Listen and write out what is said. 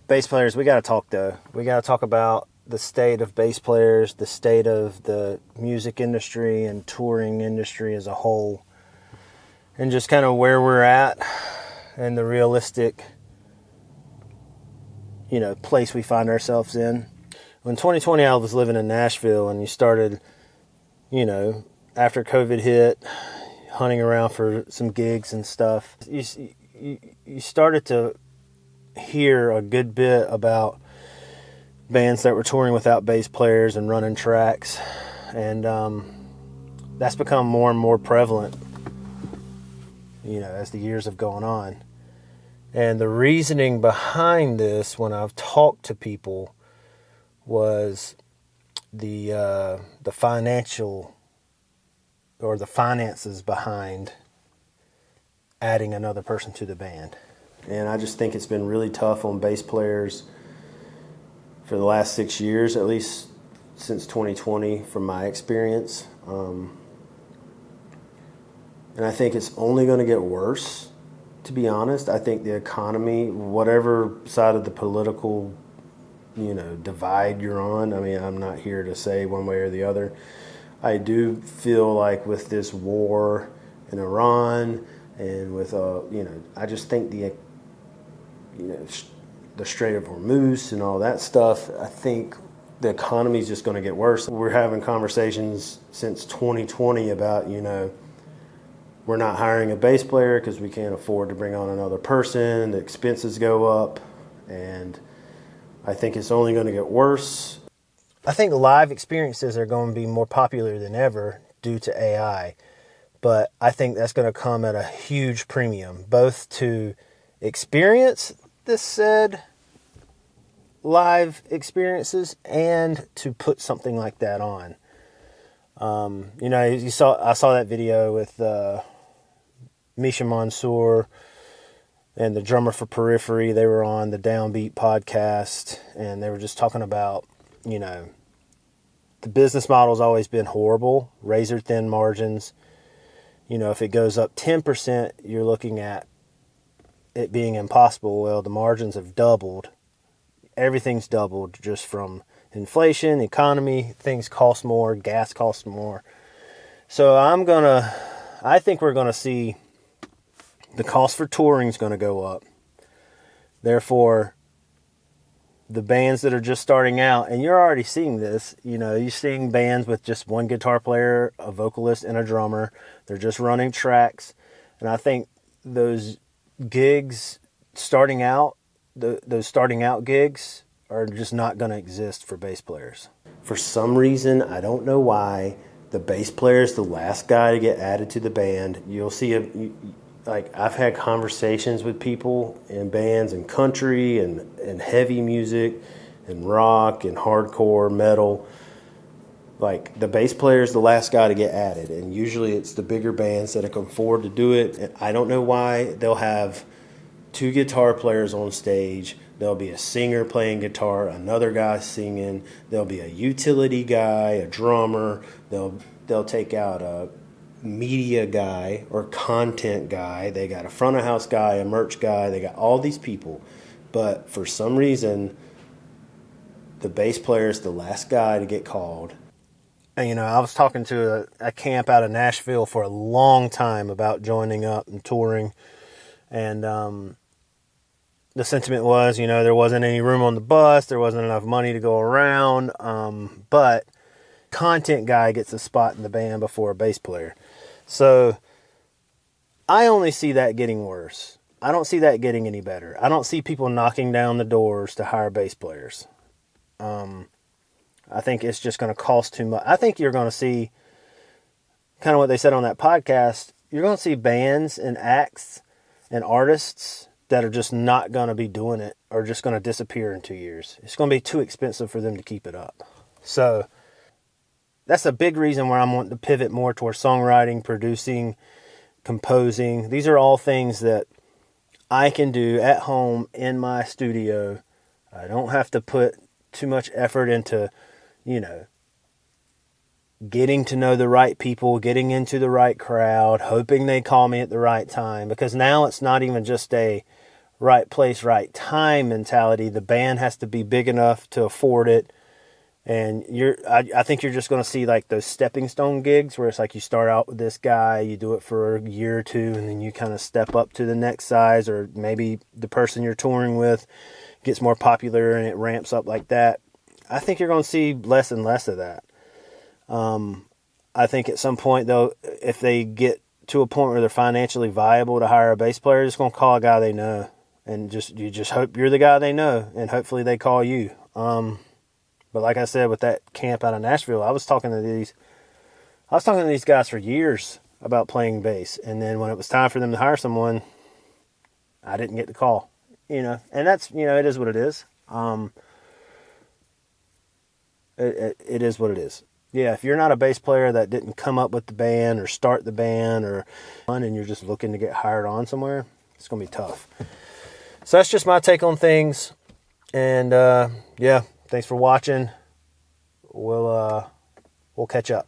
Bass players, we got to talk though. We got to talk about the state of bass players, the state of the music industry and touring industry as a whole, and just kind of where we're at and the realistic, place we find ourselves in. When 2020, I was living in Nashville, and you started, after COVID hit, hunting around for some gigs and stuff. You started to hear a good bit about bands that were touring without bass players and running tracks, and that's become more and more prevalent, as the years have gone on. And the reasoning behind this, when I've talked to people, was the financial or the finances behind adding another person to the band. And I just think it's been really tough on bass players for the last 6 years, at least since 2020, from my experience. And I think it's only going to get worse, to be honest. I think the economy, whatever side of the political, divide you're on, I'm not here to say one way or the other. I do feel like with this war in Iran and with, I just think the Strait of Hormuz and all that stuff, I think the economy is just going to get worse. We're having conversations since 2020 about, we're not hiring a bass player because we can't afford to bring on another person. The expenses go up, and I think it's only going to get worse. I think live experiences are going to be more popular than ever due to AI, but I think that's going to come at a huge premium, both to experience the said live experiences and to put something like that on. I saw that video with Misha Mansour and the drummer for Periphery. They were on the Downbeat podcast, and they were just talking about, the business model's always been horrible, razor thin margins. If it goes up 10%, you're looking at it being impossible. Well, the margins have doubled. Everything's doubled just from inflation, economy, things cost more, gas costs more. So I think we're going to see the cost for touring is going to go up. Therefore, the bands that are just starting out, and you're already seeing this, you're seeing bands with just one guitar player, a vocalist, and a drummer. They're just running tracks. And I think those gigs starting out, those starting out gigs are just not going to exist for bass players. For some reason, I don't know why, the bass player is the last guy to get added to the band. You'll see I've had conversations with people in bands in country and heavy music and rock and hardcore metal. Like, the bass player is the last guy to get added, and usually it's the bigger bands that can afford to do it. And I don't know why. They'll have 2 guitar players on stage. There'll be a singer playing guitar, another guy singing. There'll be a utility guy, a drummer. They'll take out a media guy or content guy. They got a front of house guy, a merch guy. They got all these people. But for some reason, the bass player is the last guy to get called. And, I was talking to a camp out of Nashville for a long time about joining up and touring. And the sentiment was, there wasn't any room on the bus. There wasn't enough money to go around. But content guy gets a spot in the band before a bass player. So I only see that getting worse. I don't see that getting any better. I don't see people knocking down the doors to hire bass players. I think it's just going to cost too much. I think you're going to see kind of what they said on that podcast. You're going to see bands and acts and artists that are just not going to be doing it or just going to disappear in 2 years. It's going to be too expensive for them to keep it up. So that's a big reason why I'm wanting to pivot more towards songwriting, producing, composing. These are all things that I can do at home in my studio. I don't have to put too much effort into, getting to know the right people, getting into the right crowd, hoping they call me at the right time. Because now it's not even just a right place, right time mentality. The band has to be big enough to afford it. And I think you're just going to see like those stepping stone gigs where it's like you start out with this guy, you do it for a year or two, and then you kind of step up to the next size, or maybe the person you're touring with gets more popular and it ramps up like that. I think you're going to see less and less of that. I think at some point, though, if they get to a point where they're financially viable to hire a bass player, they're just going to call a guy they know. And you just hope you're the guy they know, and hopefully they call you. But like I said, with that camp out of Nashville, I was talking to these guys for years about playing bass, and then when it was time for them to hire someone, I didn't get the call. And that's it is what it is. It is what it is. Yeah, if you're not a bass player that didn't come up with the band or start the band and you're just looking to get hired on somewhere, it's gonna be tough. So that's just my take on things, and yeah. Thanks for watching. We'll catch up.